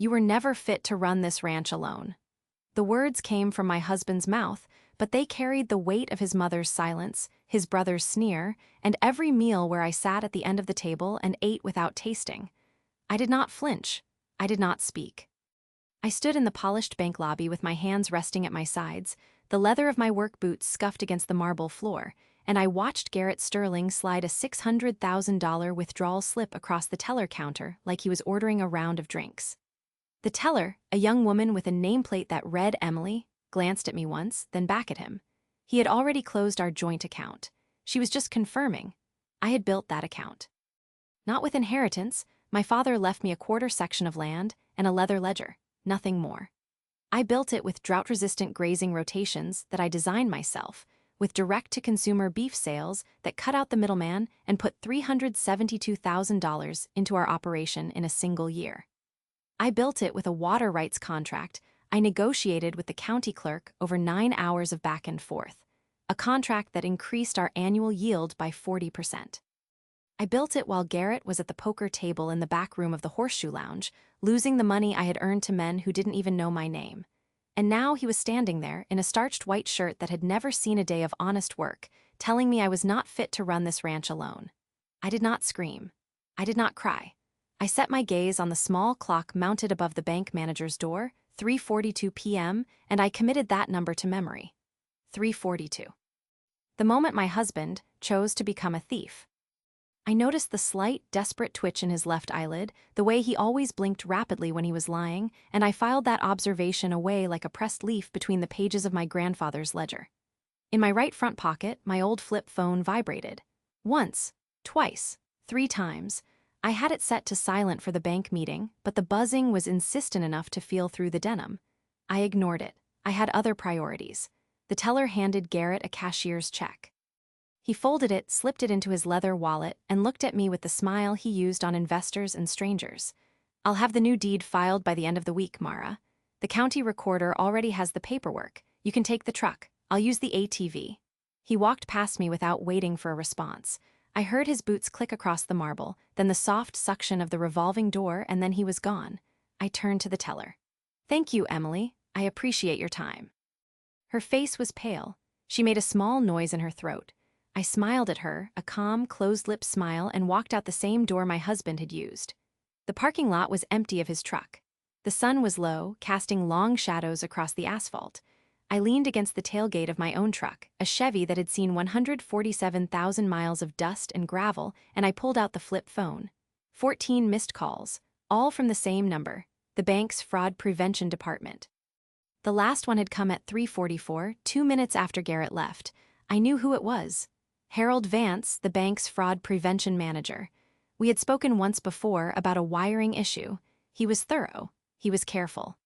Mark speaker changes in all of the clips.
Speaker 1: "You were never fit to run this ranch alone." The words came from my husband's mouth, but they carried the weight of his mother's silence, his brother's sneer, and every meal where I sat at the end of the table and ate without tasting. I did not flinch. I did not speak. I stood in the polished bank lobby with my hands resting at my sides, the leather of my work boots scuffed against the marble floor, and I watched Garrett Sterling slide a $600,000 withdrawal slip across the teller counter like he was ordering a round of drinks. The teller, a young woman with a nameplate that read Emily, glanced at me once, then back at him. He had already closed our joint account. She was just confirming. I had built that account. Not with inheritance, my father left me a quarter section of land and a leather ledger, nothing more. I built it with drought-resistant grazing rotations that I designed myself, with direct-to-consumer beef sales that cut out the middleman and put $372,000 into our operation in a single year. I built it with a water rights contract I negotiated with the county clerk over 9 hours of back and forth, a contract that increased our annual yield by 40%. I built it while Garrett was at the poker table in the back room of the Horseshoe Lounge, losing the money I had earned to men who didn't even know my name. And now he was standing there in a starched white shirt that had never seen a day of honest work, telling me I was not fit to run this ranch alone. I did not scream. I did not cry. I set my gaze on the small clock mounted above the bank manager's door, 3:42 p.m., and I committed that number to memory. 3:42. The moment my husband chose to become a thief. I noticed the slight, desperate twitch in his left eyelid, the way he always blinked rapidly when he was lying, and I filed that observation away like a pressed leaf between the pages of my grandfather's ledger. In my right front pocket, my old flip phone vibrated. Once, twice, 3 times. I had it set to silent for the bank meeting, but the buzzing was insistent enough to feel through the denim. I ignored it. I had other priorities. The teller handed Garrett a cashier's check. He folded it, slipped it into his leather wallet, and looked at me with the smile he used on investors and strangers. "I'll have the new deed filed by the end of the week, Mara. The county recorder already has the paperwork. You can take the truck. I'll use the ATV." He walked past me without waiting for a response. I heard his boots click across the marble, then the soft suction of the revolving door, and then he was gone. I turned to the teller. "Thank you, Emily. I appreciate your time." Her face was pale. She made a small noise in her throat. I smiled at her, a calm, closed-lipped smile, and walked out the same door my husband had used. The parking lot was empty of his truck. The sun was low, casting long shadows across the asphalt. I leaned against the tailgate of my own truck, a Chevy that had seen 147,000 miles of dust and gravel, and I pulled out the flip phone. 14 missed calls, all from the same number, the bank's fraud prevention department. The last one had come at 3:44, 2 minutes after Garrett left. I knew who it was. Harold Vance, the bank's fraud prevention manager. We had spoken once before about a wiring issue. He was thorough. He was careful.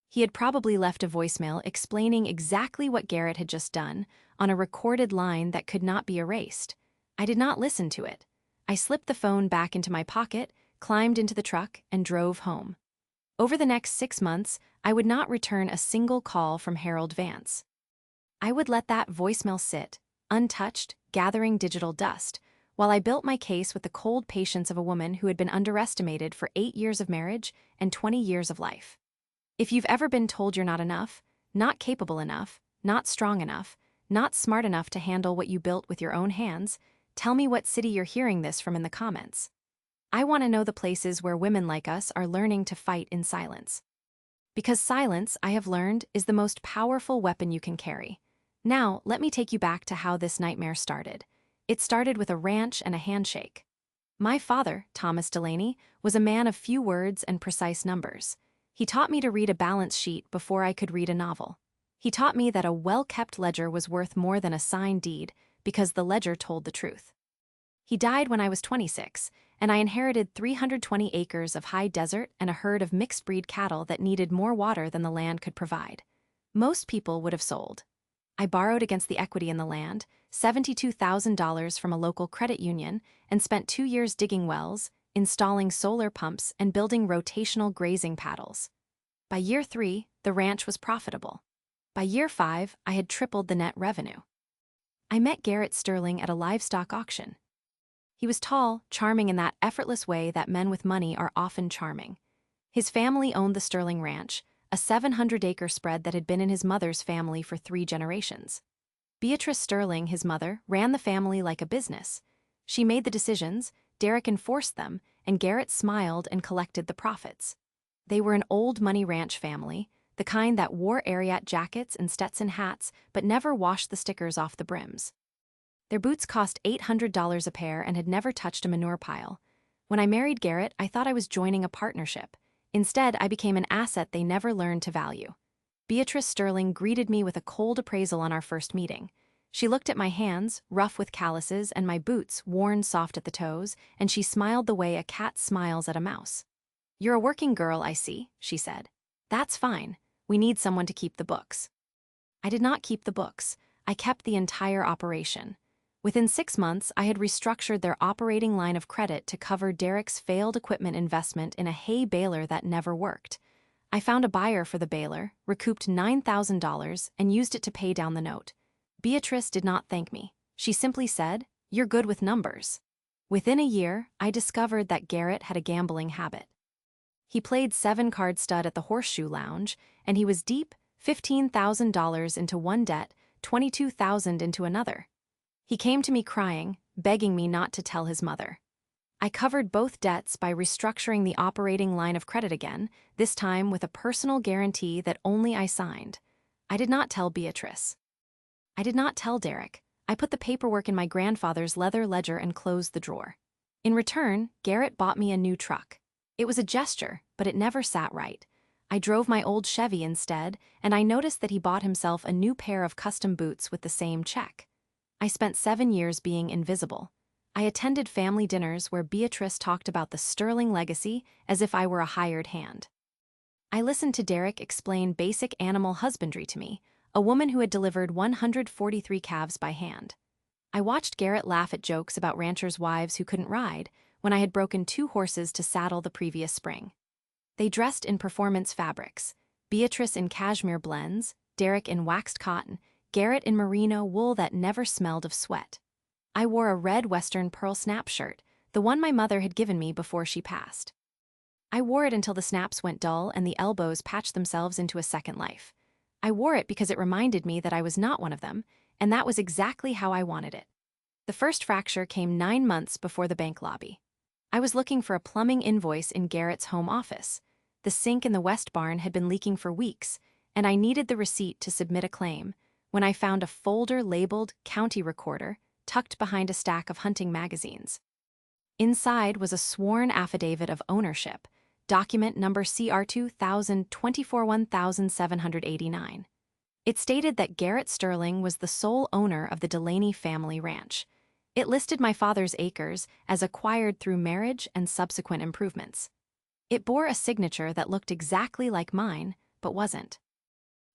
Speaker 1: He had probably left a voicemail explaining exactly what Garrett had just done, on a recorded line that could not be erased. I did not listen to it. I slipped the phone back into my pocket, climbed into the truck, and drove home. Over the next 6 months, I would not return a single call from Harold Vance. I would let that voicemail sit, untouched, gathering digital dust, while I built my case with the cold patience of a woman who had been underestimated for 8 years of marriage and 20 years of life. If you've ever been told you're not enough, not capable enough, not strong enough, not smart enough to handle what you built with your own hands, tell me what city you're hearing this from in the comments. I want to know the places where women like us are learning to fight in silence. Because silence, I have learned, is the most powerful weapon you can carry. Now, let me take you back to how this nightmare started. It started with a ranch and a handshake. My father, Thomas Delaney, was a man of few words and precise numbers. He taught me to read a balance sheet before I could read a novel. He taught me that a well-kept ledger was worth more than a signed deed because the ledger told the truth. He died when I was 26, and I inherited 320 acres of high desert and a herd of mixed-breed cattle that needed more water than the land could provide. Most people would have sold. I borrowed against the equity in the land, $72,000 from a local credit union, and spent 2 years digging wells, installing solar pumps, and building rotational grazing paddles. By year 3, the ranch was profitable. By year 5, I had tripled the net revenue. I met Garrett Sterling at a livestock auction. He was tall, charming in that effortless way that men with money are often charming. His family owned the Sterling Ranch, a 700-acre spread that had been in his mother's family for 3 generations. Beatrice Sterling, his mother, ran the family like a business. She made the decisions, Derek enforced them, and Garrett smiled and collected the profits. They were an old money ranch family, the kind that wore Ariat jackets and Stetson hats but never washed the stickers off the brims. Their boots cost $800 a pair and had never touched a manure pile. When I married Garrett, I thought I was joining a partnership. Instead, I became an asset they never learned to value. Beatrice Sterling greeted me with a cold appraisal on our first meeting. She looked at my hands, rough with calluses, and my boots, worn soft at the toes, and she smiled the way a cat smiles at a mouse. "You're a working girl, I see," she said. "That's fine. We need someone to keep the books." I did not keep the books. I kept the entire operation. Within 6 months, I had restructured their operating line of credit to cover Derek's failed equipment investment in a hay baler that never worked. I found a buyer for the baler, recouped $9,000, and used it to pay down the note. Beatrice did not thank me. She simply said, "You're good with numbers." Within a year, I discovered that Garrett had a gambling habit. He played 7-card stud at the Horseshoe Lounge, and he was deep $15,000 into one debt, $22,000 into another. He came to me crying, begging me not to tell his mother. I covered both debts by restructuring the operating line of credit again, this time with a personal guarantee that only I signed. I did not tell Beatrice. I did not tell Derek. I put the paperwork in my grandfather's leather ledger and closed the drawer. In return, Garrett bought me a new truck. It was a gesture, but it never sat right. I drove my old Chevy instead, and I noticed that he bought himself a new pair of custom boots with the same check. I spent 7 years being invisible. I attended family dinners where Beatrice talked about the Sterling legacy as if I were a hired hand. I listened to Derek explain basic animal husbandry to me, a woman who had delivered 143 calves by hand. I watched Garrett laugh at jokes about ranchers' wives who couldn't ride when I had broken 2 horses to saddle the previous spring. They dressed in performance fabrics, Beatrice in cashmere blends, Derek in waxed cotton, Garrett in merino wool that never smelled of sweat. I wore a red Western pearl snap shirt, the one my mother had given me before she passed. I wore it until the snaps went dull and the elbows patched themselves into a second life. I wore it because it reminded me that I was not one of them, and that was exactly how I wanted it. The first fracture came 9 months before the bank lobby. I was looking for a plumbing invoice in Garrett's home office. The sink in the west barn had been leaking for weeks, and I needed the receipt to submit a claim when I found a folder labeled County Recorder tucked behind a stack of hunting magazines. Inside was a sworn affidavit of ownership, document number CR2024-1789. It stated that Garrett Sterling was the sole owner of the Delaney family ranch. It listed my father's acres as acquired through marriage and subsequent improvements. It bore a signature that looked exactly like mine, but wasn't.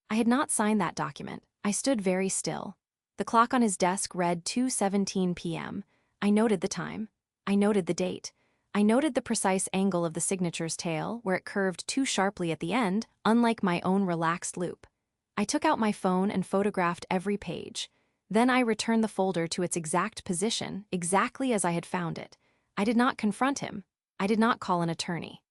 Speaker 1: I had not signed that document. I stood very still. The clock on his desk read 2:17 p.m. I noted the time. I noted the date. I noted the precise angle of the signature's tail, where it curved too sharply at the end, unlike my own relaxed loop. I took out my phone and photographed every page. Then I returned the folder to its exact position, exactly as I had found it. I did not confront him. I did not call an attorney.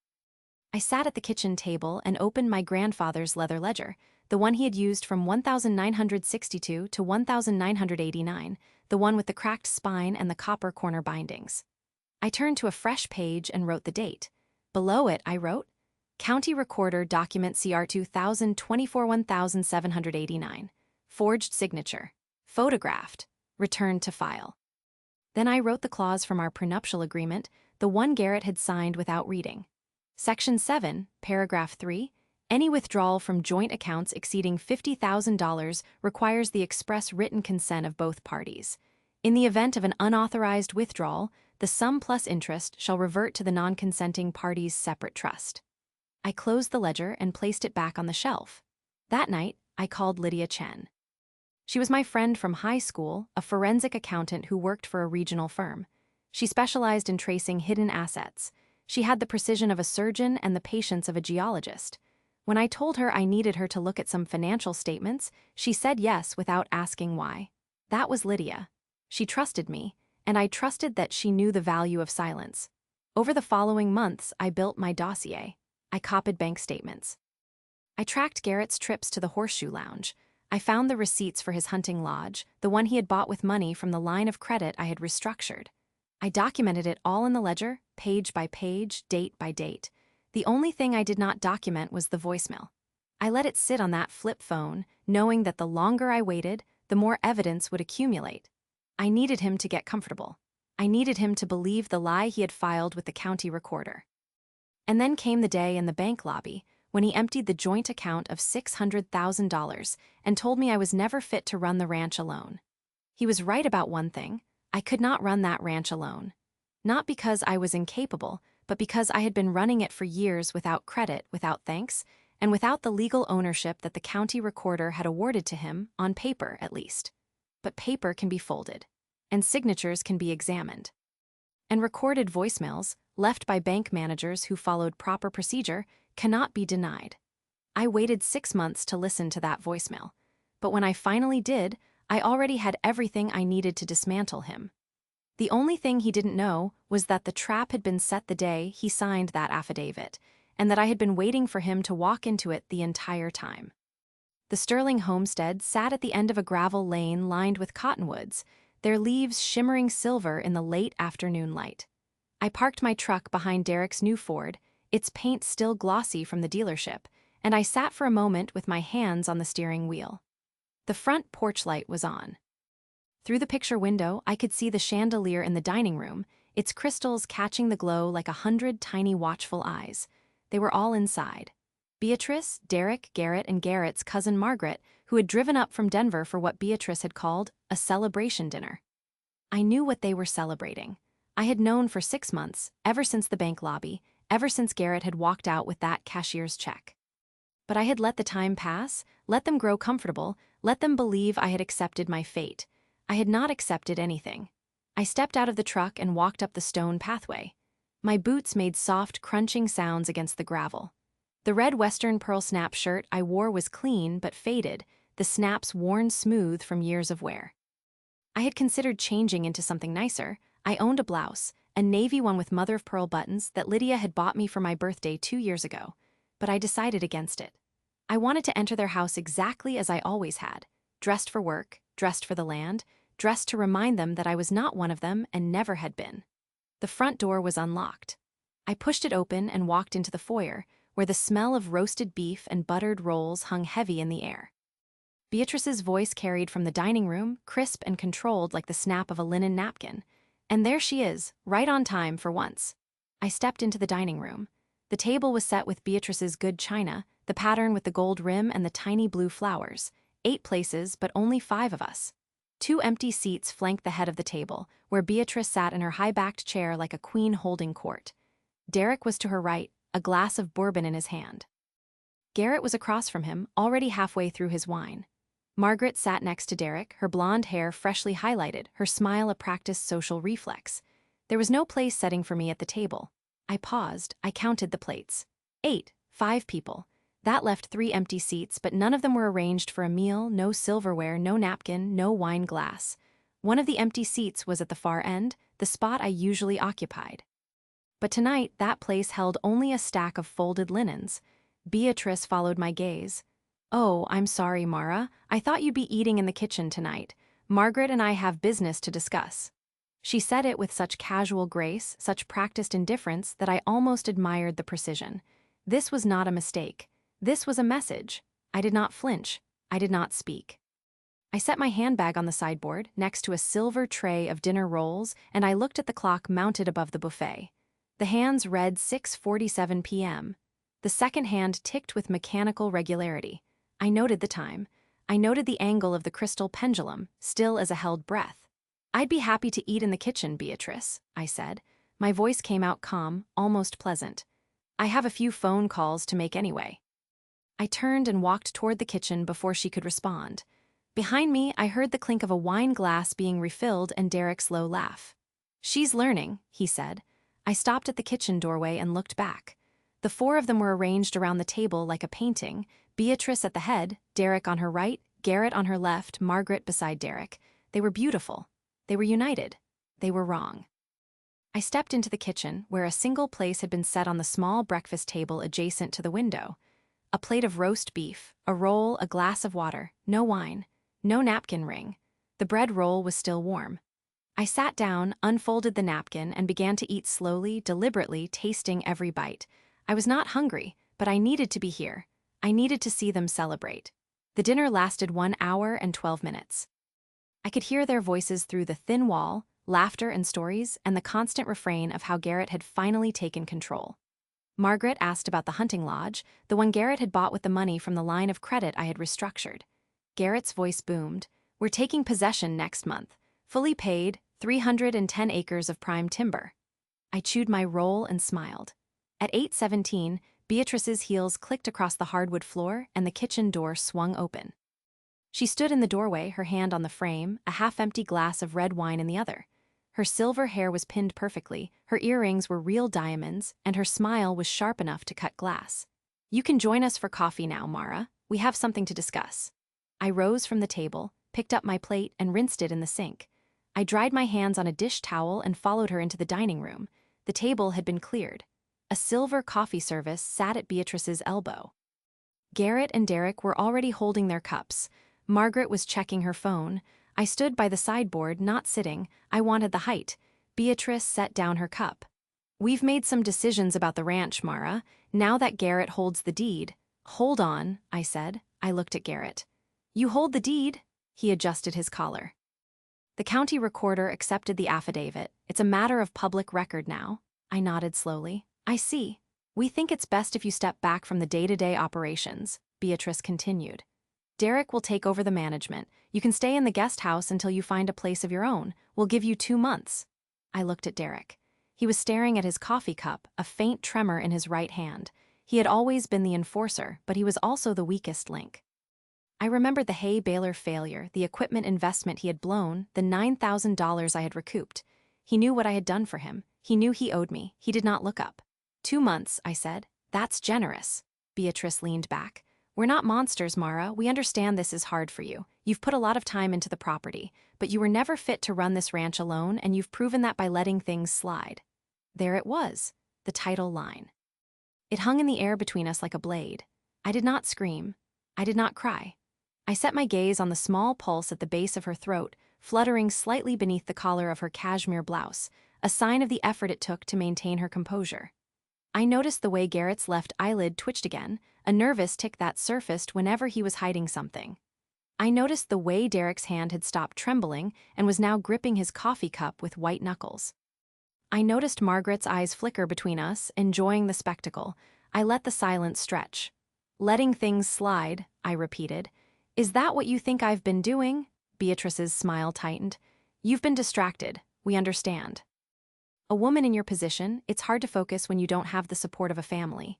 Speaker 1: I sat at the kitchen table and opened my grandfather's leather ledger, the one he had used from 1962 to 1989, the one with the cracked spine and the copper corner bindings. I turned to a fresh page and wrote the date. Below it, I wrote, County Recorder Document CR 2024-1789. Forged signature. Photographed. Returned to file. Then I wrote the clause from our prenuptial agreement, the one Garrett had signed without reading. Section 7, Paragraph 3, any withdrawal from joint accounts exceeding $50,000 requires the express written consent of both parties. In the event of an unauthorized withdrawal, the sum plus interest shall revert to the non-consenting party's separate trust. I closed the ledger and placed it back on the shelf. That night, I called Lydia Chen. She was my friend from high school, a forensic accountant who worked for a regional firm. She specialized in tracing hidden assets. She had the precision of a surgeon and the patience of a geologist. When I told her I needed her to look at some financial statements, she said yes without asking why. That was Lydia. She trusted me, and I trusted that she knew the value of silence. Over the following months, I built my dossier. I copied bank statements. I tracked Garrett's trips to the Horseshoe Lounge. I found the receipts for his hunting lodge, the one he had bought with money from the line of credit I had restructured. I documented it all in the ledger, page by page, date by date. The only thing I did not document was the voicemail. I let it sit on that flip phone, knowing that the longer I waited, the more evidence would accumulate. I needed him to get comfortable. I needed him to believe the lie he had filed with the county recorder. And then came the day in the bank lobby, when he emptied the joint account of $600,000 and told me I was never fit to run the ranch alone. He was right about one thing: I could not run that ranch alone. Not because I was incapable, but because I had been running it for years without credit, without thanks, and without the legal ownership that the county recorder had awarded to him, on paper at least. But paper can be folded, and signatures can be examined. And recorded voicemails, left by bank managers who followed proper procedure, cannot be denied. I waited 6 months to listen to that voicemail, but when I finally did, I already had everything I needed to dismantle him. The only thing he didn't know was that the trap had been set the day he signed that affidavit, and that I had been waiting for him to walk into it the entire time. The Sterling homestead sat at the end of a gravel lane lined with cottonwoods, their leaves shimmering silver in the late afternoon light. I parked my truck behind Derek's new Ford, its paint still glossy from the dealership, and I sat for a moment with my hands on the steering wheel. The front porch light was on. Through the picture window, I could see the chandelier in the dining room, its crystals catching the glow like 100 tiny watchful eyes. They were all inside. Beatrice, Derek, Garrett, and Garrett's cousin Margaret, who had driven up from Denver for what Beatrice had called a celebration dinner. I knew what they were celebrating. I had known for 6 months, ever since the bank lobby, ever since Garrett had walked out with that cashier's check. But I had let the time pass, let them grow comfortable, let them believe I had accepted my fate. I had not accepted anything. I stepped out of the truck and walked up the stone pathway. My boots made soft, crunching sounds against the gravel. The red Western pearl snap shirt I wore was clean but faded, the snaps worn smooth from years of wear. I had considered changing into something nicer. I owned a blouse, a navy one with mother-of-pearl buttons that Lydia had bought me for my birthday 2 years ago, but I decided against it. I wanted to enter their house exactly as I always had, dressed for work, dressed for the land, dressed to remind them that I was not one of them and never had been. The front door was unlocked. I pushed it open and walked into the foyer, where the smell of roasted beef and buttered rolls hung heavy in the air. Beatrice's voice carried from the dining room, crisp and controlled like the snap of a linen napkin. And there she is, right on time for once. I stepped into the dining room. The table was set with Beatrice's good china, the pattern with the gold rim and the tiny blue flowers. 8 places, but only 5 of us. 2 empty seats flanked the head of the table, where Beatrice sat in her high-backed chair like a queen holding court. Derek was to her right, a glass of bourbon in his hand. Garrett was across from him, already halfway through his wine. Margaret sat next to Derek, her blonde hair freshly highlighted, her smile a practiced social reflex. There was no place setting for me at the table. I paused, I counted the plates. 8, 5 people. That left 3 empty seats, but none of them were arranged for a meal, no silverware, no napkin, no wine glass. One of the empty seats was at the far end, the spot I usually occupied. But tonight, that place held only a stack of folded linens. Beatrice followed my gaze. "Oh, I'm sorry, Mara. I thought you'd be eating in the kitchen tonight. Margaret and I have business to discuss." She said it with such casual grace, such practiced indifference, that I almost admired the precision. This was not a mistake. This was a message. I did not flinch. I did not speak. I set my handbag on the sideboard, next to a silver tray of dinner rolls, and I looked at the clock mounted above the buffet. The hands read 6:47 p.m. The second hand ticked with mechanical regularity. I noted the time. I noted the angle of the crystal pendulum, still as a held breath. "I'd be happy to eat in the kitchen, Beatrice," I said. My voice came out calm, almost pleasant. "I have a few phone calls to make anyway." I turned and walked toward the kitchen before she could respond. Behind me, I heard the clink of a wine glass being refilled and Derek's low laugh. "She's learning," he said. I stopped at the kitchen doorway and looked back. The 4 of them were arranged around the table like a painting, Beatrice at the head, Derek on her right, Garrett on her left, Margaret beside Derek. They were beautiful. They were united. They were wrong. I stepped into the kitchen, where a single place had been set on the small breakfast table adjacent to the window. A plate of roast beef, a roll, a glass of water, no wine, no napkin ring. The bread roll was still warm. I sat down, unfolded the napkin, and began to eat slowly, deliberately, tasting every bite. I was not hungry, but I needed to be here. I needed to see them celebrate. The dinner lasted 1 hour and 12 minutes. I could hear their voices through the thin wall, laughter and stories, and the constant refrain of how Garrett had finally taken control. Margaret asked about the hunting lodge, the one Garrett had bought with the money from the line of credit I had restructured. Garrett's voice boomed. "We're taking possession next month. Fully paid, 310 acres of prime timber." I chewed my roll and smiled. At 8:17, Beatrice's heels clicked across the hardwood floor and the kitchen door swung open. She stood in the doorway, her hand on the frame, a half-empty glass of red wine in the other. Her silver hair was pinned perfectly, her earrings were real diamonds, and her smile was sharp enough to cut glass. "You can join us for coffee now, Mara. We have something to discuss." I rose from the table, picked up my plate, and rinsed it in the sink. I dried my hands on a dish towel and followed her into the dining room. The table had been cleared. A silver coffee service sat at Beatrice's elbow. Garrett and Derek were already holding their cups. Margaret was checking her phone. I stood by the sideboard, not sitting. I wanted the height. Beatrice set down her cup. "We've made some decisions about the ranch, Mara, now that Garrett holds the deed." "Hold on," I said. I looked at Garrett. "You hold the deed?" He adjusted his collar. "The county recorder accepted the affidavit. It's a matter of public record now." I nodded slowly. "I see. We think it's best if you step back from the day-to-day operations," Beatrice continued. "Derek will take over the management. You can stay in the guest house until you find a place of your own. We'll give you 2 months." I looked at Derek. He was staring at his coffee cup, a faint tremor in his right hand. He had always been the enforcer, but he was also the weakest link. I remembered the hay baler failure, the equipment investment he had blown, the $9,000 I had recouped. He knew what I had done for him. He knew he owed me. He did not look up. 2 months, I said. "That's generous." Beatrice leaned back. "We're not monsters, Mara. We understand this is hard for you. You've put a lot of time into the property, but you were never fit to run this ranch alone, and you've proven that by letting things slide." There it was, the title line. It hung in the air between us like a blade. I did not scream. I did not cry. I set my gaze on the small pulse at the base of her throat, fluttering slightly beneath the collar of her cashmere blouse, a sign of the effort it took to maintain her composure. I noticed the way Garrett's left eyelid twitched again, a nervous tick that surfaced whenever he was hiding something. I noticed the way Derek's hand had stopped trembling and was now gripping his coffee cup with white knuckles. I noticed Margaret's eyes flicker between us, enjoying the spectacle. I let the silence stretch. "Letting things slide," I repeated. "Is that what you think I've been doing?" Beatrice's smile tightened. "You've been distracted. We understand. A woman in your position, it's hard to focus when you don't have the support of a family."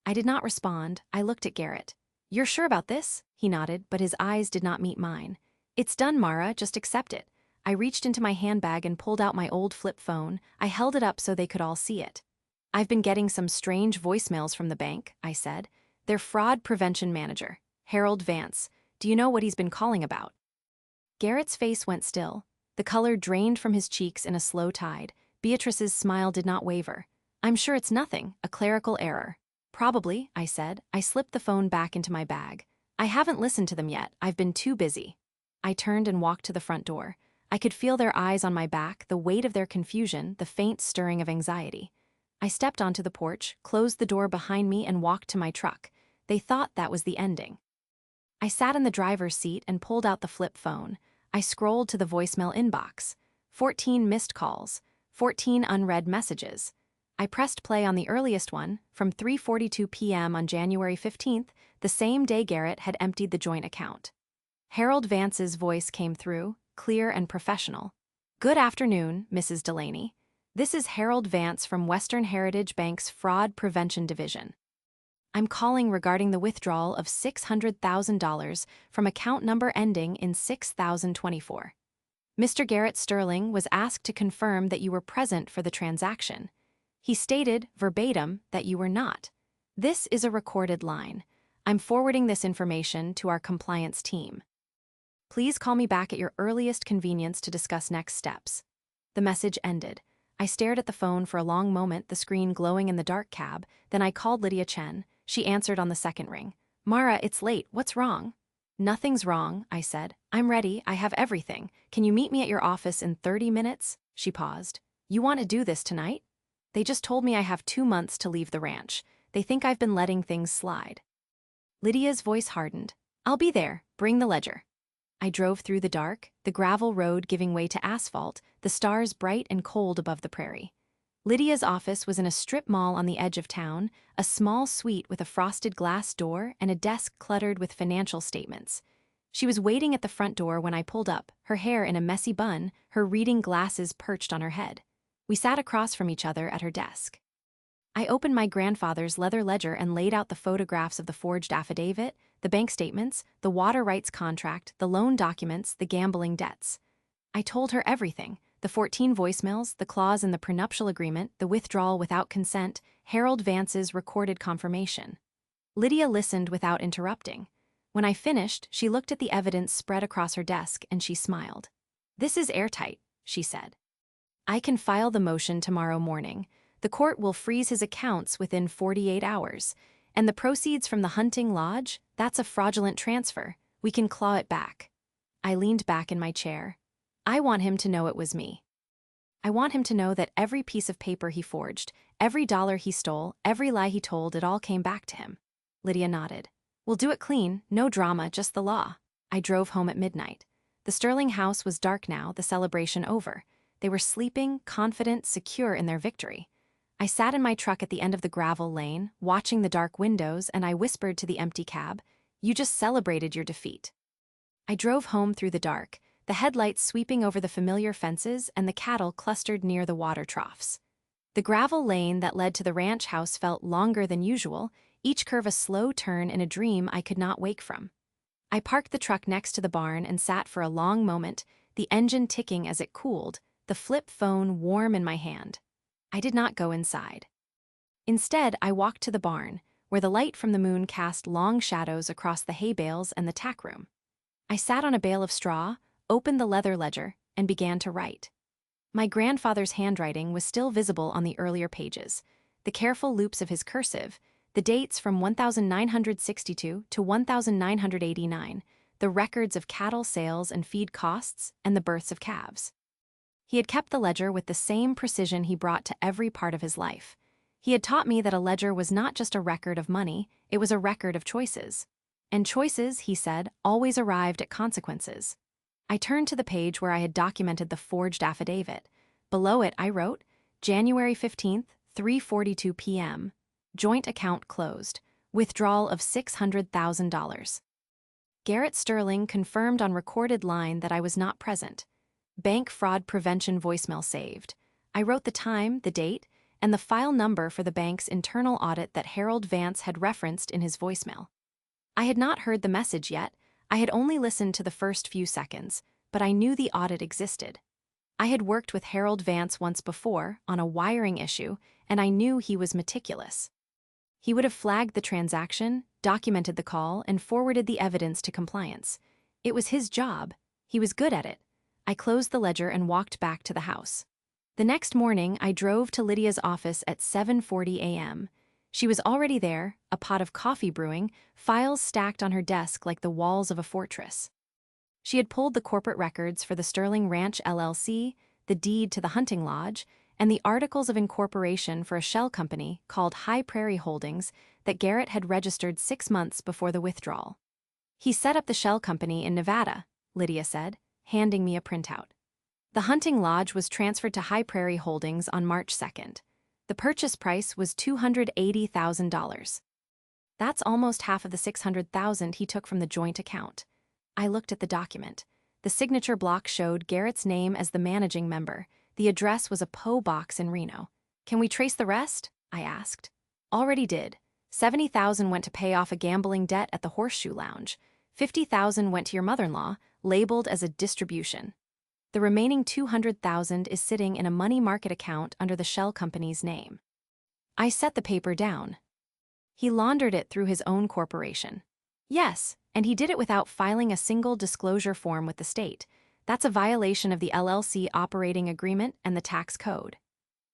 Speaker 1: I did not respond. I looked at Garrett. "You're sure about this?" He nodded, but his eyes did not meet mine. "It's done, Mara. Just accept it." I reached into my handbag and pulled out my old flip phone. I held it up so they could all see it. "I've been getting some strange voicemails from the bank," I said. "Their fraud prevention manager, Harold Vance. Do you know what he's been calling about?" Garrett's face went still. The color drained from his cheeks in a slow tide. Beatrice's smile did not waver. "I'm sure it's nothing, a clerical error." "Probably," I said. I slipped the phone back into my bag. "I haven't listened to them yet. I've been too busy." I turned and walked to the front door. I could feel their eyes on my back, the weight of their confusion, the faint stirring of anxiety. I stepped onto the porch, closed the door behind me, and walked to my truck. They thought that was the ending. I sat in the driver's seat and pulled out the flip phone. I scrolled to the voicemail inbox. 14 missed calls, 14 unread messages. I pressed play on the earliest one, from 3:42 p.m. on January 15th, the same day Garrett had emptied the joint account. Harold Vance's voice came through, clear and professional. "Good afternoon, Mrs. Delaney. This is Harold Vance from Western Heritage Bank's Fraud Prevention Division. I'm calling regarding the withdrawal of $600,000 from account number ending in 6024. Mr. Garrett Sterling was asked to confirm that you were present for the transaction. He stated, verbatim, that you were not. This is a recorded line. I'm forwarding this information to our compliance team. Please call me back at your earliest convenience to discuss next steps." The message ended. I stared at the phone for a long moment, the screen glowing in the dark cab. Then I called Lydia Chen. She answered on the second ring. Mara, it's late. What's wrong? Nothing's wrong, I said. I'm ready. I have everything. Can you meet me at your office in 30 minutes? She paused. You want to do this tonight? They just told me I have 2 months to leave the ranch. They think I've been letting things slide. Lydia's voice hardened. I'll be there. Bring the ledger. I drove through the dark, the gravel road giving way to asphalt, the stars bright and cold above the prairie. Lydia's office was in a strip mall on the edge of town, a small suite with a frosted glass door and a desk cluttered with financial statements. She was waiting at the front door when I pulled up, her hair in a messy bun, her reading glasses perched on her head. We sat across from each other at her desk. I opened my grandfather's leather ledger and laid out the photographs of the forged affidavit, the bank statements, the water rights contract, the loan documents, the gambling debts. I told her everything, the 14 voicemails, the clause in the prenuptial agreement, the withdrawal without consent, Harold Vance's recorded confirmation. Lydia listened without interrupting. When I finished, she looked at the evidence spread across her desk and she smiled. This is airtight, she said. I can file the motion tomorrow morning. The court will freeze his accounts within 48 hours. And the proceeds from the hunting lodge, that's a fraudulent transfer. We can claw it back. I leaned back in my chair. I want him to know it was me. I want him to know that every piece of paper he forged, every dollar he stole, every lie he told, it all came back to him. Lydia nodded. We'll do it clean, no drama, just the law. I drove home at midnight. The Sterling house was dark now, the celebration over. They were sleeping, confident, secure in their victory. I sat in my truck at the end of the gravel lane, watching the dark windows, and I whispered to the empty cab, "You just celebrated your defeat." I drove home through the dark, the headlights sweeping over the familiar fences and the cattle clustered near the water troughs. The gravel lane that led to the ranch house felt longer than usual, each curve a slow turn in a dream I could not wake from. I parked the truck next to the barn and sat for a long moment, the engine ticking as it cooled, the flip phone warm in my hand. I did not go inside. Instead, I walked to the barn, where the light from the moon cast long shadows across the hay bales and the tack room. I sat on a bale of straw, opened the leather ledger, and began to write. My grandfather's handwriting was still visible on the earlier pages, the careful loops of his cursive, the dates from 1962 to 1989, the records of cattle sales and feed costs, and the births of calves. He had kept the ledger with the same precision he brought to every part of his life. He had taught me that a ledger was not just a record of money, it was a record of choices. And choices, he said, always arrived at consequences. I turned to the page where I had documented the forged affidavit. Below it, I wrote, January 15th, 3:42 p.m. Joint account closed. Withdrawal of $600,000. Garrett Sterling confirmed on recorded line that I was not present. Bank fraud prevention voicemail saved. I wrote the time, the date, and the file number for the bank's internal audit that Harold Vance had referenced in his voicemail. I had not heard the message yet. I had only listened to the first few seconds, but I knew the audit existed. I had worked with Harold Vance once before on a wiring issue, and I knew he was meticulous. He would have flagged the transaction, documented the call, and forwarded the evidence to compliance. It was his job. He was good at it. I closed the ledger and walked back to the house. The next morning, I drove to Lydia's office at 7:40 a.m. She was already there, a pot of coffee brewing, files stacked on her desk like the walls of a fortress. She had pulled the corporate records for the Sterling Ranch LLC, the deed to the hunting lodge, and the articles of incorporation for a shell company called High Prairie Holdings that Garrett had registered 6 months before the withdrawal. He set up the shell company in Nevada, Lydia said, handing me a printout. The hunting lodge was transferred to High Prairie Holdings on March 2nd. The purchase price was $280,000. That's almost half of the $600,000 he took from the joint account. I looked at the document. The signature block showed Garrett's name as the managing member. The address was a P.O. box in Reno. Can we trace the rest? I asked. Already did. $70,000 went to pay off a gambling debt at the Horseshoe Lounge. $50,000 went to your mother-in-law, labeled as a distribution. The remaining $200,000 is sitting in a money market account under the shell company's name. I set the paper down. He laundered it through his own corporation. Yes, and he did it without filing a single disclosure form with the state. That's a violation of the LLC operating agreement and the tax code.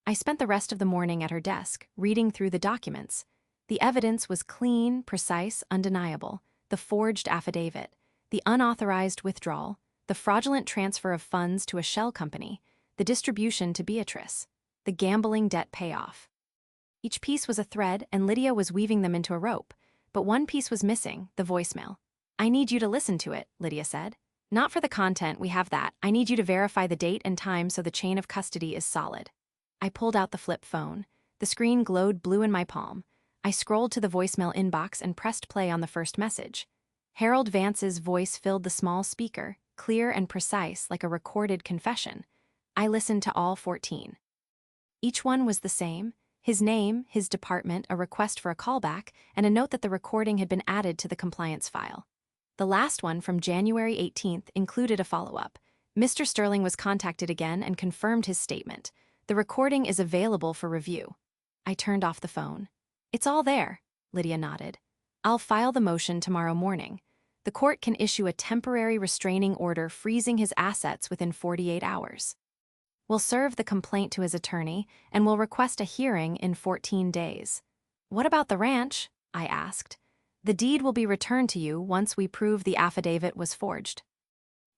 Speaker 1: I spent the rest of the morning at her desk, reading through the documents. The evidence was clean, precise, undeniable. The forged affidavit, the unauthorized withdrawal, the fraudulent transfer of funds to a shell company, the distribution to Beatrice, the gambling debt payoff. Each piece was a thread, and Lydia was weaving them into a rope. But one piece was missing, the voicemail. "I need you to listen to it," Lydia said. "Not for the content, we have that. I need you to verify the date and time so the chain of custody is solid." I pulled out the flip phone. The screen glowed blue in my palm. I scrolled to the voicemail inbox and pressed play on the first message. Harold Vance's voice filled the small speaker, clear and precise like a recorded confession. I listened to all 14. Each one was the same: his name, his department, a request for a callback, and a note that the recording had been added to the compliance file. The last one, from January 18th, included a follow-up. Mr. Sterling was contacted again and confirmed his statement. "The recording is available for review." I turned off the phone. "It's all there," Lydia nodded. "I'll file the motion tomorrow morning. The court can issue a temporary restraining order freezing his assets within 48 hours. We'll serve the complaint to his attorney, and we'll request a hearing in 14 days. "What about the ranch?" I asked. "The deed will be returned to you once we prove the affidavit was forged.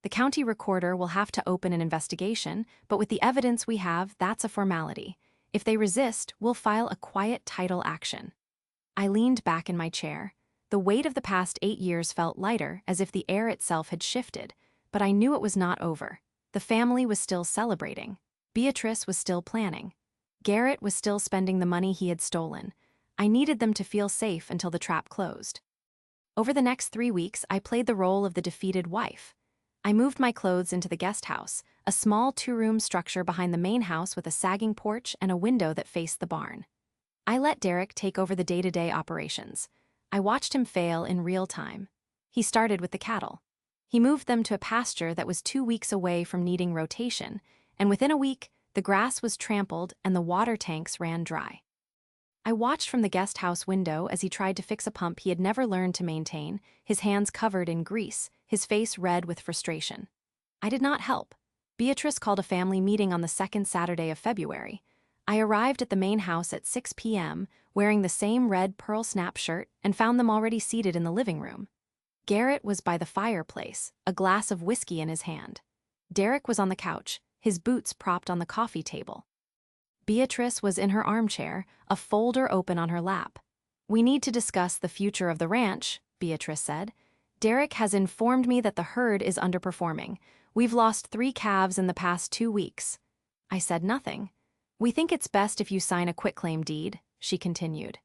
Speaker 1: The county recorder will have to open an investigation, but with the evidence we have, that's a formality. If they resist, we'll file a quiet title action." I leaned back in my chair. The weight of the past 8 years felt lighter, as if the air itself had shifted, but I knew it was not over. The family was still celebrating. Beatrice was still planning. Garrett was still spending the money he had stolen. I needed them to feel safe until the trap closed. Over the next 3 weeks, I played the role of the defeated wife. I moved my clothes into the guest house, a small 2-room structure behind the main house with a sagging porch and a window that faced the barn. I let Derek take over the day-to-day operations. I watched him fail in real time. He started with the cattle. He moved them to a pasture that was 2 weeks away from needing rotation, and within a week, the grass was trampled and the water tanks ran dry. I watched from the guest house window as he tried to fix a pump he had never learned to maintain, his hands covered in grease, his face red with frustration. I did not help. Beatrice called a family meeting on the second Saturday of February. I arrived at the main house at 6 p.m., wearing the same red pearl snap shirt, and found them already seated in the living room. Garrett was by the fireplace, a glass of whiskey in his hand. Derek was on the couch, his boots propped on the coffee table. Beatrice was in her armchair, a folder open on her lap. "We need to discuss the future of the ranch," Beatrice said. "Derek has informed me that the herd is underperforming. We've lost 3 calves in the past 2 weeks." I said nothing. "We think it's best if you sign a quitclaim deed," she continued.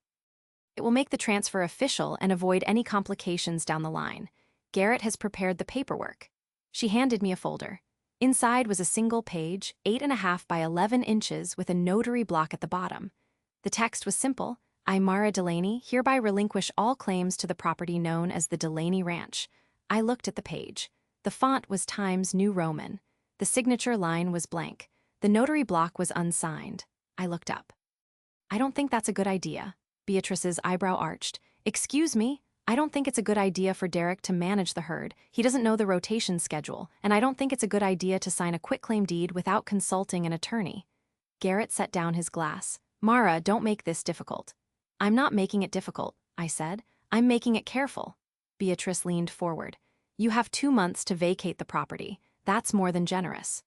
Speaker 1: "It will make the transfer official and avoid any complications down the line. Garrett has prepared the paperwork." She handed me a folder. Inside was a single page, 8.5 by 11 inches, with a notary block at the bottom. The text was simple: "I, Mara Delaney, hereby relinquish all claims to the property known as the Delaney Ranch." I looked at the page. The font was Times New Roman. The signature line was blank. The notary block was unsigned. I looked up. "I don't think that's a good idea." Beatrice's eyebrow arched. "Excuse me? I don't think it's a good idea for Derek to manage the herd. He doesn't know the rotation schedule, and I don't think it's a good idea to sign a quitclaim deed without consulting an attorney." Garrett set down his glass. "Mara, don't make this difficult." "I'm not making it difficult," I said. "I'm making it careful." Beatrice leaned forward. "You have 2 months to vacate the property. That's more than generous.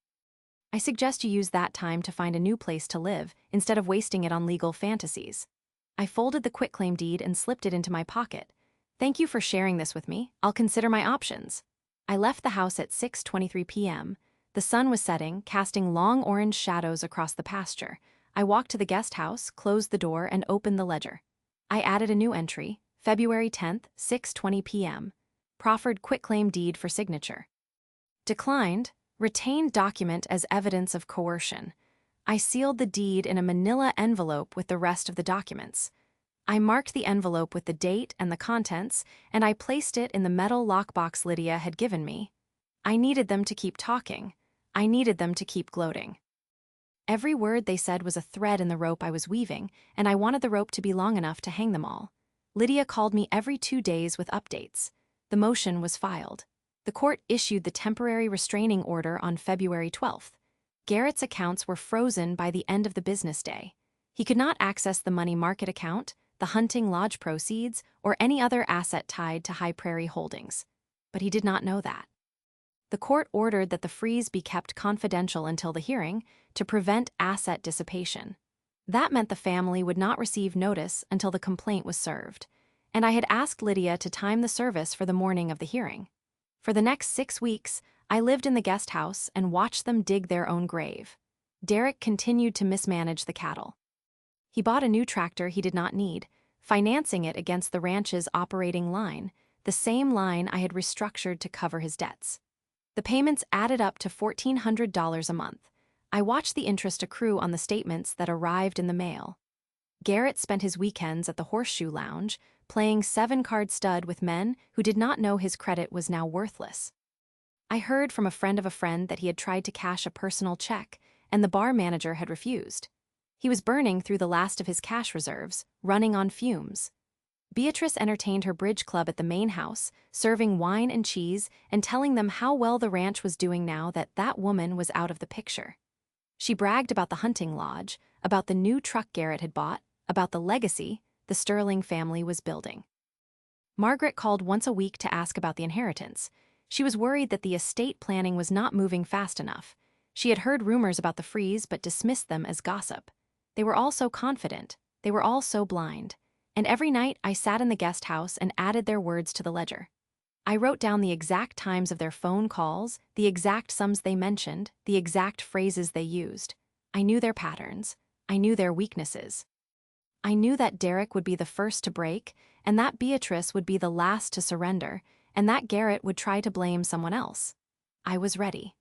Speaker 1: I suggest you use that time to find a new place to live, instead of wasting it on legal fantasies." I folded the quitclaim deed and slipped it into my pocket. "Thank you for sharing this with me. I'll consider my options." I left the house at 6:23 p.m. The sun was setting, casting long orange shadows across the pasture. I walked to the guest house, closed the door, and opened the ledger. I added a new entry: February 10th, 6:20 p.m. Proffered quitclaim deed for signature. Declined. Retained document as evidence of coercion. I sealed the deed in a manila envelope with the rest of the documents. I marked the envelope with the date and the contents, and I placed it in the metal lockbox Lydia had given me. I needed them to keep talking. I needed them to keep gloating. Every word they said was a thread in the rope I was weaving, and I wanted the rope to be long enough to hang them all. Lydia called me every 2 days with updates. The motion was filed. The court issued the temporary restraining order on February 12th. Garrett's accounts were frozen by the end of the business day. He could not access the money market account, the hunting lodge proceeds, or any other asset tied to High Prairie Holdings. But he did not know that. The court ordered that the freeze be kept confidential until the hearing to prevent asset dissipation. That meant the family would not receive notice until the complaint was served, and I had asked Lydia to time the service for the morning of the hearing. For the next 6 weeks, I lived in the guest house and watched them dig their own grave. Derek continued to mismanage the cattle. He bought a new tractor he did not need, financing it against the ranch's operating line, the same line I had restructured to cover his debts. The payments added up to $1,400 a month. I watched the interest accrue on the statements that arrived in the mail. Garrett spent his weekends at the Horseshoe Lounge, playing 7-card stud with men who did not know his credit was now worthless. I heard from a friend of a friend that he had tried to cash a personal check, and the bar manager had refused. He was burning through the last of his cash reserves, running on fumes. Beatrice entertained her bridge club at the main house, serving wine and cheese and telling them how well the ranch was doing now that that woman was out of the picture. She bragged about the hunting lodge, about the new truck Garrett had bought, about the legacy the Sterling family was building. Margaret called once a week to ask about the inheritance. She was worried that the estate planning was not moving fast enough. She had heard rumors about the freeze but dismissed them as gossip. They were all so confident. They were all so blind. And every night I sat in the guest house and added their words to the ledger. I wrote down the exact times of their phone calls, the exact sums they mentioned, the exact phrases they used. I knew their patterns. I knew their weaknesses. I knew that Derek would be the first to break, and that Beatrice would be the last to surrender, and that Garrett would try to blame someone else. I was ready.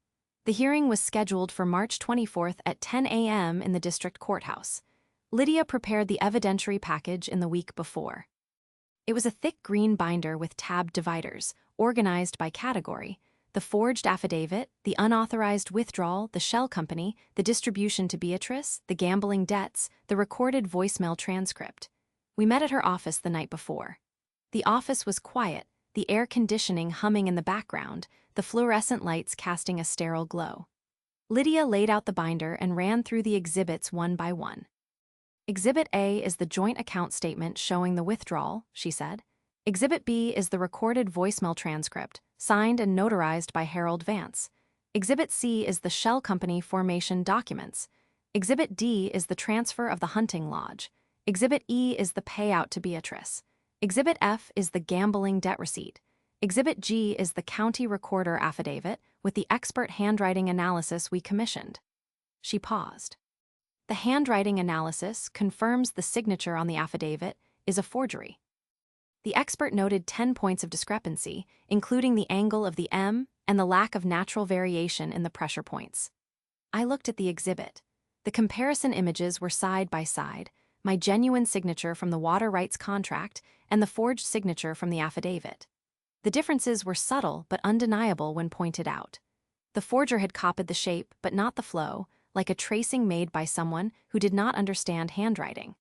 Speaker 1: The hearing was scheduled for March 24th at 10 a.m. in the district courthouse. Lydia prepared the evidentiary package in the week before. It was a thick green binder with tabbed dividers, organized by category: the forged affidavit, the unauthorized withdrawal, the shell company, the distribution to Beatrice, the gambling debts, the recorded voicemail transcript. We met at her office the night before. The office was quiet, the air conditioning humming in the background, the fluorescent lights casting a sterile glow. Lydia laid out the binder and ran through the exhibits one by one. Exhibit A is the joint account statement showing the withdrawal, she said. Exhibit B is the recorded voicemail transcript, signed and notarized by Harold Vance. Exhibit C is the shell company formation documents. Exhibit D is the transfer of the hunting lodge. Exhibit E is the payout to Beatrice. Exhibit F is the gambling debt receipt. Exhibit G is the county recorder affidavit with the expert handwriting analysis we commissioned. She paused. The handwriting analysis confirms the signature on the affidavit is a forgery. The expert noted 10 points of discrepancy, including the angle of the M and the lack of natural variation in the pressure points. I looked at the exhibit. The comparison images were side by side, my genuine signature from the water rights contract and the forged signature from the affidavit. The differences were subtle but undeniable when pointed out. The forger had copied the shape but not the flow, like a tracing made by someone who did not understand handwriting.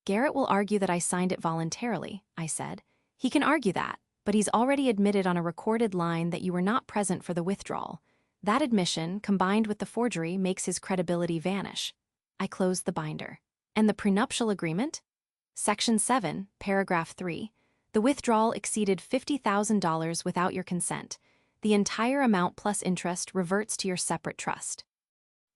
Speaker 1: Garrett will argue that I signed it voluntarily, I said. He can argue that, but he's already admitted on a recorded line that you were not present for the withdrawal. That admission, combined with the forgery, makes his credibility vanish. I closed the binder. And the prenuptial agreement? Section 7, paragraph 3. The withdrawal exceeded $50,000 without your consent. The entire amount plus interest reverts to your separate trust.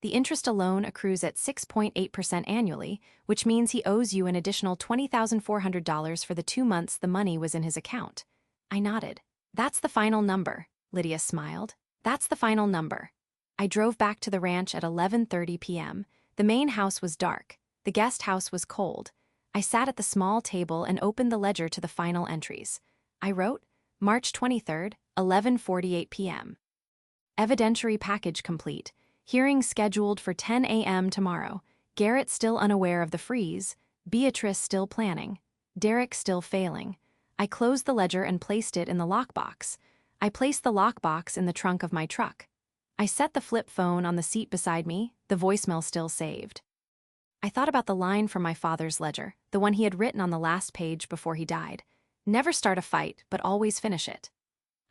Speaker 1: The interest alone accrues at 6.8% annually, which means he owes you an additional $20,400 for the 2 months the money was in his account. I nodded. That's the final number, Lydia smiled. That's the final number. I drove back to the ranch at 11:30 p.m. The main house was dark. The guest house was cold. I sat at the small table and opened the ledger to the final entries. I wrote, March 23rd, 11:48 p.m. Evidentiary package complete. Hearing scheduled for 10 a.m. tomorrow. Garrett still unaware of the freeze. Beatrice still planning. Derek still failing. I closed the ledger and placed it in the lockbox. I placed the lockbox in the trunk of my truck. I set the flip phone on the seat beside me, the voicemail still saved. I thought about the line from my father's ledger, the one he had written on the last page before he died. Never start a fight, but always finish it.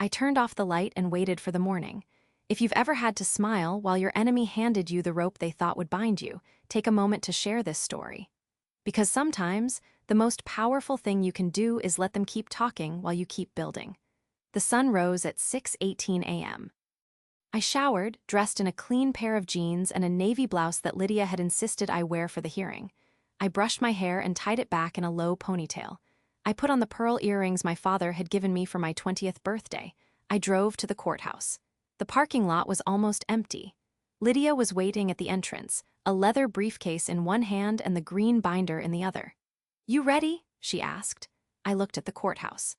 Speaker 1: I turned off the light and waited for the morning. If you've ever had to smile while your enemy handed you the rope they thought would bind you, take a moment to share this story. Because sometimes, the most powerful thing you can do is let them keep talking while you keep building. The sun rose at 6:18 a.m. I showered, dressed in a clean pair of jeans and a navy blouse that Lydia had insisted I wear for the hearing. I brushed my hair and tied it back in a low ponytail. I put on the pearl earrings my father had given me for my 20th birthday. I drove to the courthouse. The parking lot was almost empty. Lydia was waiting at the entrance, a leather briefcase in one hand and the green binder in the other. "You ready?" she asked. I looked at the courthouse.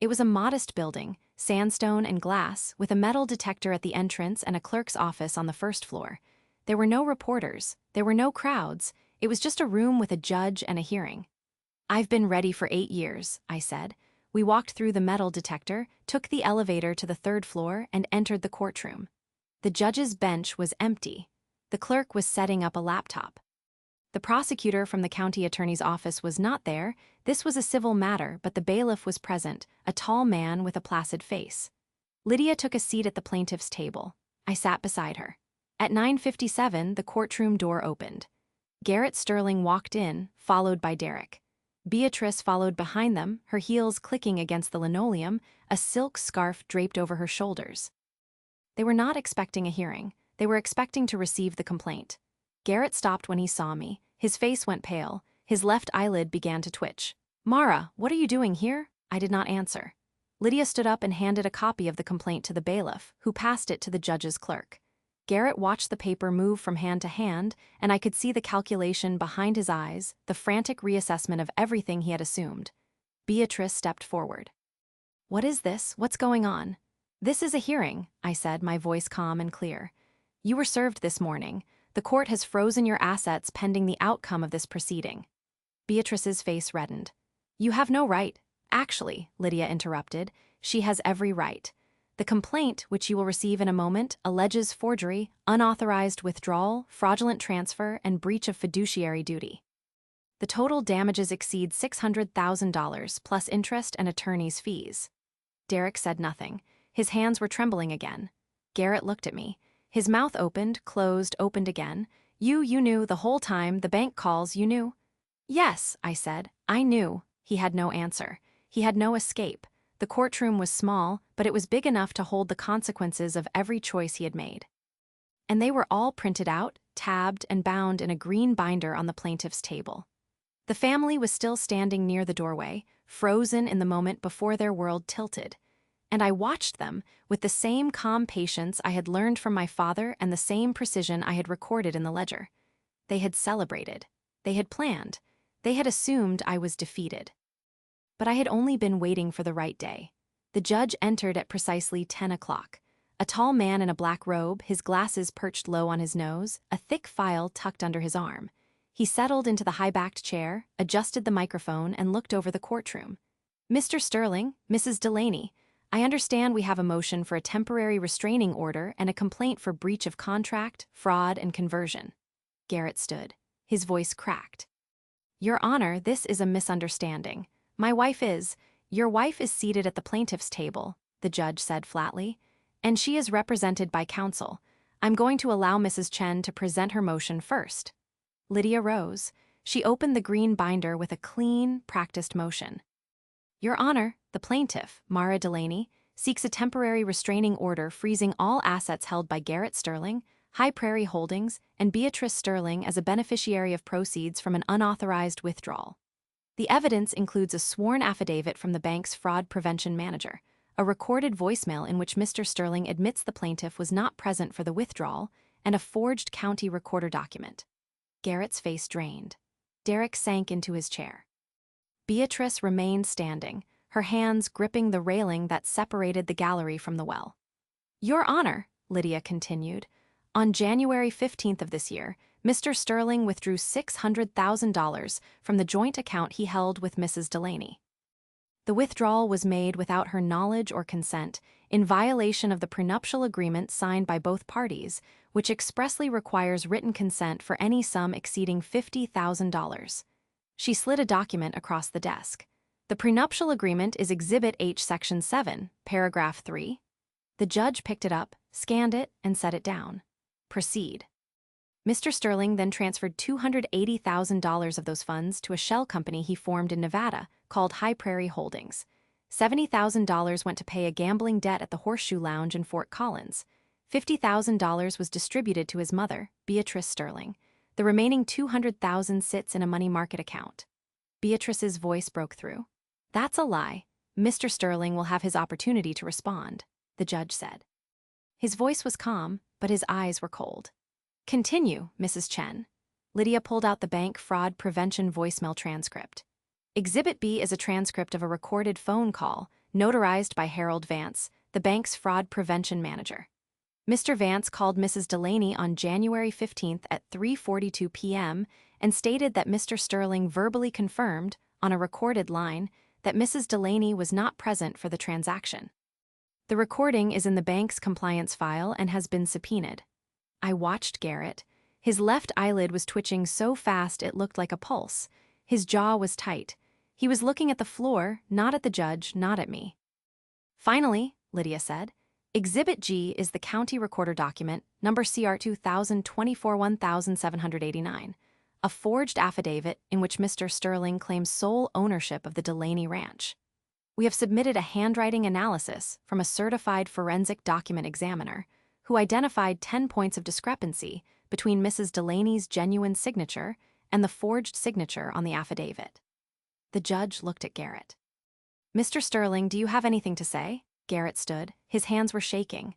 Speaker 1: It was a modest building, sandstone and glass, with a metal detector at the entrance and a clerk's office on the first floor. There were no reporters, there were no crowds, it was just a room with a judge and a hearing. "I've been ready for 8 years," I said. We walked through the metal detector, took the elevator to the third floor, and entered the courtroom. The judge's bench was empty. The clerk was setting up a laptop. The prosecutor from the county attorney's office was not there. This was a civil matter, but the bailiff was present, a tall man with a placid face. Lydia took a seat at the plaintiff's table. I sat beside her. At 9:57, the courtroom door opened. Garrett Sterling walked in, followed by Derek. Beatrice followed behind them, her heels clicking against the linoleum, a silk scarf draped over her shoulders. They were not expecting a hearing. They were expecting to receive the complaint. Garrett stopped when he saw me. His face went pale. His left eyelid began to twitch. "Mara, what are you doing here?" I did not answer. Lydia stood up and handed a copy of the complaint to the bailiff, who passed it to the judge's clerk. Garrett watched the paper move from hand to hand, and I could see the calculation behind his eyes, the frantic reassessment of everything he had assumed. Beatrice stepped forward. "What is this? What's going on?" "This is a hearing," I said, my voice calm and clear. "You were served this morning. The court has frozen your assets pending the outcome of this proceeding." Beatrice's face reddened. "You have no right." "Actually," Lydia interrupted, "she has every right. The complaint, which you will receive in a moment, alleges forgery, unauthorized withdrawal, fraudulent transfer, and breach of fiduciary duty. The total damages exceed $600,000 plus interest and attorney's fees." Derek said nothing. His hands were trembling again. Garrett looked at me. His mouth opened, closed, opened again. You knew the whole time, the bank calls, you knew?" "Yes," I said. I knew." He had no answer. He had no escape. The courtroom was small, but it was big enough to hold the consequences of every choice he had made. And they were all printed out, tabbed, and bound in a green binder on the plaintiff's table. The family was still standing near the doorway, frozen in the moment before their world tilted. And I watched them, with the same calm patience I had learned from my father and the same precision I had recorded in the ledger. They had celebrated. They had planned. They had assumed I was defeated. But I had only been waiting for the right day. The judge entered at precisely 10 o'clock. A tall man in a black robe, his glasses perched low on his nose, a thick file tucked under his arm. He settled into the high-backed chair, adjusted the microphone, and looked over the courtroom. "Mr. Sterling, Mrs. Delaney, I understand we have a motion for a temporary restraining order and a complaint for breach of contract, fraud, and conversion." Garrett stood. His voice cracked. "Your Honor, this is a misunderstanding. Your wife is seated at the plaintiff's table," the judge said flatly, "and she is represented by counsel. I'm going to allow Mrs. Chen to present her motion first." Lydia rose. She opened the green binder with a clean, practiced motion. "Your Honor, the plaintiff, Mara Delaney, seeks a temporary restraining order freezing all assets held by Garrett Sterling, High Prairie Holdings, and Beatrice Sterling as a beneficiary of proceeds from an unauthorized withdrawal. The evidence includes a sworn affidavit from the bank's fraud prevention manager, a recorded voicemail in which Mr. Sterling admits the plaintiff was not present for the withdrawal, and a forged county recorder document." Garrett's face drained. Derek sank into his chair. Beatrice remained standing, her hands gripping the railing that separated the gallery from the well. "Your Honor," Lydia continued, "on January 15th of this year, Mr. Sterling withdrew $600,000 from the joint account he held with Mrs. Delaney. The withdrawal was made without her knowledge or consent, in violation of the prenuptial agreement signed by both parties, which expressly requires written consent for any sum exceeding $50,000. She slid a document across the desk. "The prenuptial agreement is Exhibit H, Section 7, Paragraph 3. The judge picked it up, scanned it, and set it down. Proceed. Mr. Sterling then transferred $280,000 of those funds to a shell company he formed in Nevada called High Prairie Holdings. $70,000 went to pay a gambling debt at the Horseshoe Lounge in Fort Collins. $50,000 was distributed to his mother, Beatrice Sterling. The remaining $200,000 sits in a money market account. Beatrice's voice broke through. That's a lie. Mr. Sterling will have his opportunity to respond, the judge said. His voice was calm, but his eyes were cold. Continue, Mrs. Chen. Lydia pulled out the bank fraud prevention voicemail transcript. Exhibit B is a transcript of a recorded phone call, notarized by Harold Vance, the bank's fraud prevention manager. Mr. Vance called Mrs. Delaney on January 15th at 3:42 p.m. and stated that Mr. Sterling verbally confirmed, on a recorded line, that Mrs. Delaney was not present for the transaction. The recording is in the bank's compliance file and has been subpoenaed. I watched Garrett. His left eyelid was twitching so fast it looked like a pulse. His jaw was tight. He was looking at the floor, not at the judge, not at me. Finally, Lydia said, Exhibit G is the county recorder document, number CR 2024-1789, a forged affidavit in which Mr. Sterling claims sole ownership of the Delaney Ranch. We have submitted a handwriting analysis from a certified forensic document examiner who identified 10 points of discrepancy between Mrs. Delaney's genuine signature and the forged signature on the affidavit. The judge looked at Garrett. Mr. Sterling, do you have anything to say? Garrett stood. His hands were shaking.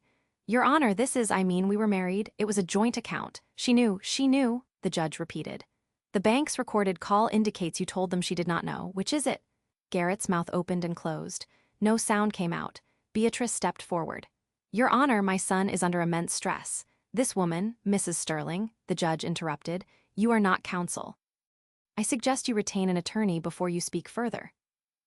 Speaker 1: Your Honor, we were married. It was a joint account. She knew, the judge repeated. The bank's recorded call indicates you told them she did not know. Which is it? Garrett's mouth opened and closed. No sound came out. Beatrice stepped forward. Your Honor, my son is under immense stress. This woman, Mrs. Sterling, the judge interrupted, you are not counsel. I suggest you retain an attorney before you speak further.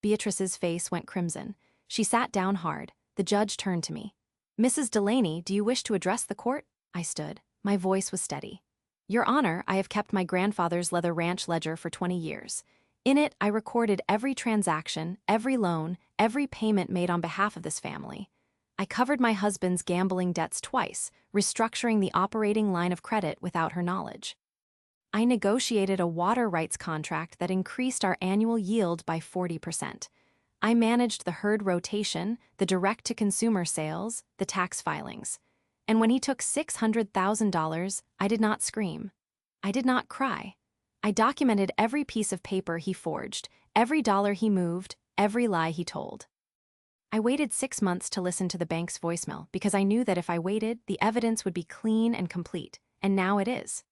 Speaker 1: Beatrice's face went crimson. She sat down hard. The judge turned to me. Mrs. Delaney, do you wish to address the court? I stood. My voice was steady. Your Honor, I have kept my grandfather's leather ranch ledger for 20 years. In it, I recorded every transaction, every loan, every payment made on behalf of this family. I covered my husband's gambling debts twice, restructuring the operating line of credit without her knowledge. I negotiated a water rights contract that increased our annual yield by 40%. I managed the herd rotation, the direct-to-consumer sales, the tax filings. And when he took $600,000, I did not scream. I did not cry. I documented every piece of paper he forged, every dollar he moved, every lie he told. I waited 6 months to listen to the bank's voicemail because I knew that if I waited, the evidence would be clean and complete, and now it is.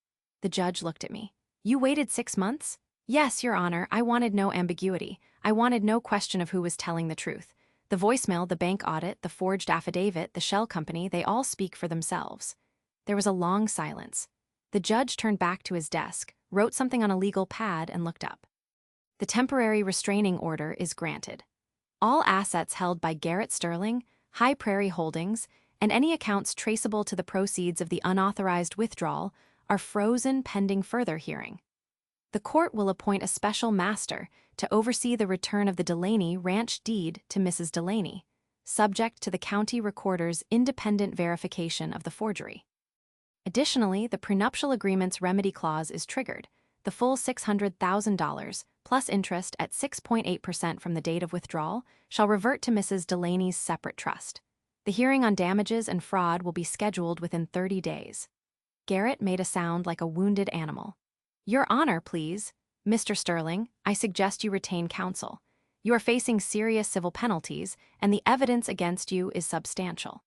Speaker 1: The judge looked at me. You waited 6 months? Yes, Your Honor, I wanted no ambiguity. I wanted no question of who was telling the truth. The voicemail, the bank audit, the forged affidavit, the shell company, they all speak for themselves. There was a long silence. The judge turned back to his desk, wrote something on a legal pad, and looked up. The temporary restraining order is granted. All assets held by Garrett Sterling, High Prairie Holdings, and any accounts traceable to the proceeds of the unauthorized withdrawal are frozen pending further hearing. The court will appoint a special master to oversee the return of the Delaney ranch deed to Mrs. Delaney, subject to the county recorder's independent verification of the forgery. Additionally, the prenuptial agreement's remedy clause is triggered. The full $600,000, plus interest at 6.8% from the date of withdrawal, shall revert to Mrs. Delaney's separate trust. The hearing on damages and fraud will be scheduled within 30 days. Garrett made a sound like a wounded animal. Your Honor, please. Mr. Sterling, I suggest you retain counsel. You are facing serious civil penalties, and the evidence against you is substantial.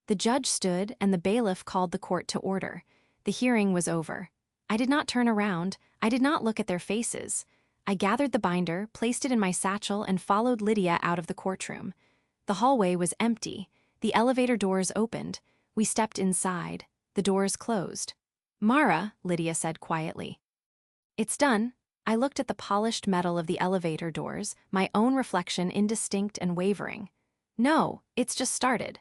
Speaker 1: The judge stood, and the bailiff called the court to order. The hearing was over. I did not turn around. I did not look at their faces. I gathered the binder, placed it in my satchel, and followed Lydia out of the courtroom. The hallway was empty. The elevator doors opened. We stepped inside. The doors closed. Mara, Lydia said quietly. It's done. I looked at the polished metal of the elevator doors, my own reflection indistinct and wavering. No, it's just started.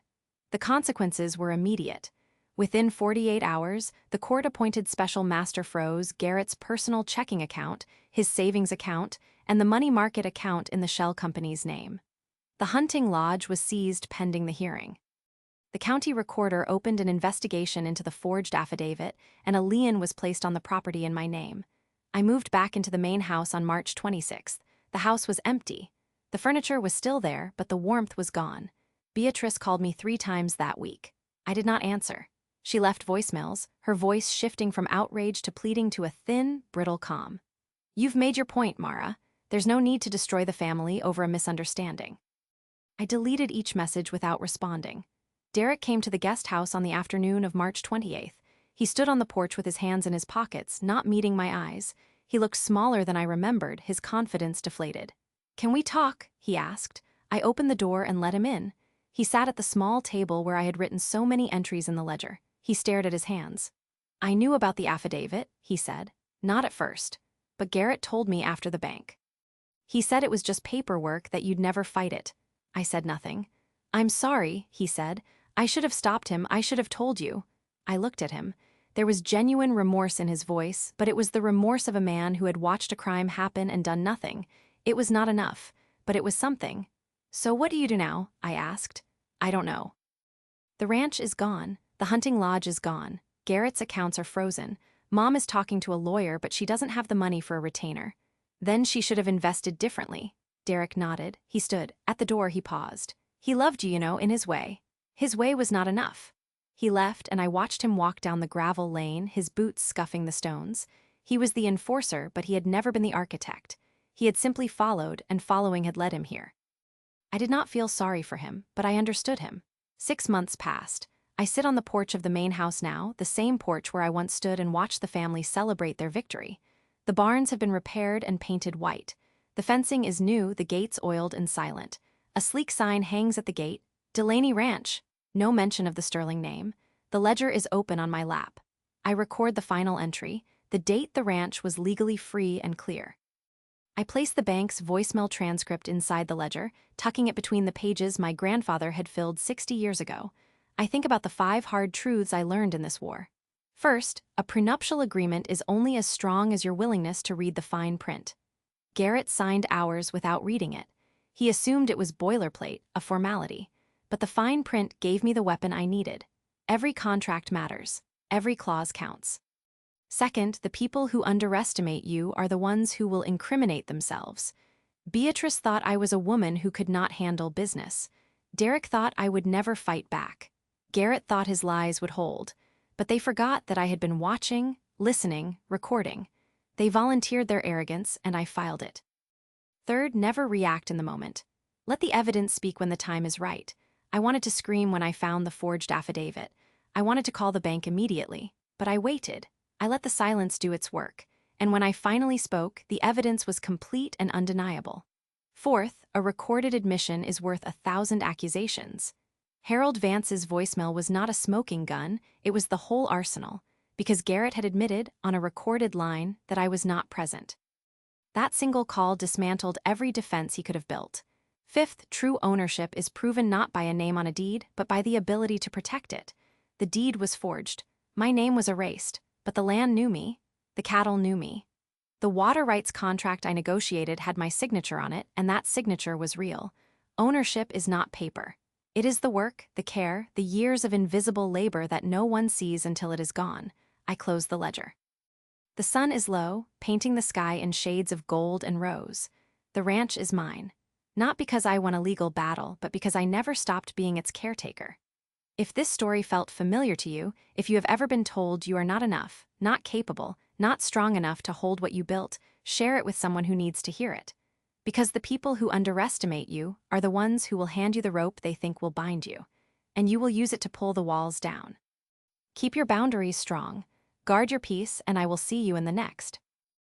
Speaker 1: The consequences were immediate. Within 48 hours, the court-appointed special master froze Garrett's personal checking account, his savings account, and the money market account in the shell company's name. The hunting lodge was seized pending the hearing. The county recorder opened an investigation into the forged affidavit, and a lien was placed on the property in my name. I moved back into the main house on March 26th. The house was empty. The furniture was still there, but the warmth was gone. Beatrice called me 3 times that week. I did not answer. She left voicemails, her voice shifting from outrage to pleading to a thin, brittle calm. "You've made your point, Mara. There's no need to destroy the family over a misunderstanding." I deleted each message without responding. Derek came to the guest house on the afternoon of March 28th. He stood on the porch with his hands in his pockets, not meeting my eyes. He looked smaller than I remembered, his confidence deflated. "Can we talk?" he asked. I opened the door and let him in. He sat at the small table where I had written so many entries in the ledger. He stared at his hands. "I knew about the affidavit," he said. "Not at first. But Garrett told me after the bank. He said it was just paperwork, that you'd never fight it." I said nothing. "I'm sorry," he said. "I should have stopped him. I should have told you." I looked at him. There was genuine remorse in his voice, but it was the remorse of a man who had watched a crime happen and done nothing. It was not enough, but it was something. "So what do you do now?" I asked. "I don't know. The ranch is gone. The hunting lodge is gone. Garrett's accounts are frozen. Mom is talking to a lawyer, but she doesn't have the money for a retainer. Then she should have invested differently." Derek nodded. He stood. At the door, he paused. "He loved you, in his way. His way was not enough." He left, and I watched him walk down the gravel lane, his boots scuffing the stones. He was the enforcer, but he had never been the architect. He had simply followed, and following had led him here. I did not feel sorry for him, but I understood him. 6 months passed. I sit on the porch of the main house now, the same porch where I once stood and watched the family celebrate their victory. The barns have been repaired and painted white. The fencing is new, the gates oiled and silent. A sleek sign hangs at the gate, "Delaney Ranch." No mention of the Sterling name. The ledger is open on my lap. I record the final entry, the date the ranch was legally free and clear. I place the bank's voicemail transcript inside the ledger, tucking it between the pages my grandfather had filled 60 years ago. I think about the 5 hard truths I learned in this war. First, a prenuptial agreement is only as strong as your willingness to read the fine print. Garrett signed ours without reading it. He assumed it was boilerplate, a formality. But the fine print gave me the weapon I needed. Every contract matters. Every clause counts. Second, the people who underestimate you are the ones who will incriminate themselves. Beatrice thought I was a woman who could not handle business. Derek thought I would never fight back. Garrett thought his lies would hold. But they forgot that I had been watching, listening, recording. They volunteered their arrogance, and I filed it. Third, never react in the moment. Let the evidence speak when the time is right. I wanted to scream when I found the forged affidavit. I wanted to call the bank immediately, but I waited. I let the silence do its work, and when I finally spoke, the evidence was complete and undeniable. Fourth, a recorded admission is worth 1,000 accusations. Harold Vance's voicemail was not a smoking gun, it was the whole arsenal, because Garrett had admitted, on a recorded line, that I was not present. That single call dismantled every defense he could have built. Fifth, true ownership is proven not by a name on a deed, but by the ability to protect it. The deed was forged. My name was erased, but the land knew me. The cattle knew me. The water rights contract I negotiated had my signature on it, and that signature was real. Ownership is not paper. It is the work, the care, the years of invisible labor that no one sees until it is gone. I closed the ledger. The sun is low, painting the sky in shades of gold and rose. The ranch is mine. Not because I won a legal battle, but because I never stopped being its caretaker. If this story felt familiar to you, if you have ever been told you are not enough, not capable, not strong enough to hold what you built, share it with someone who needs to hear it. Because the people who underestimate you are the ones who will hand you the rope they think will bind you, and you will use it to pull the walls down. Keep your boundaries strong. Guard your peace, and I will see you in the next.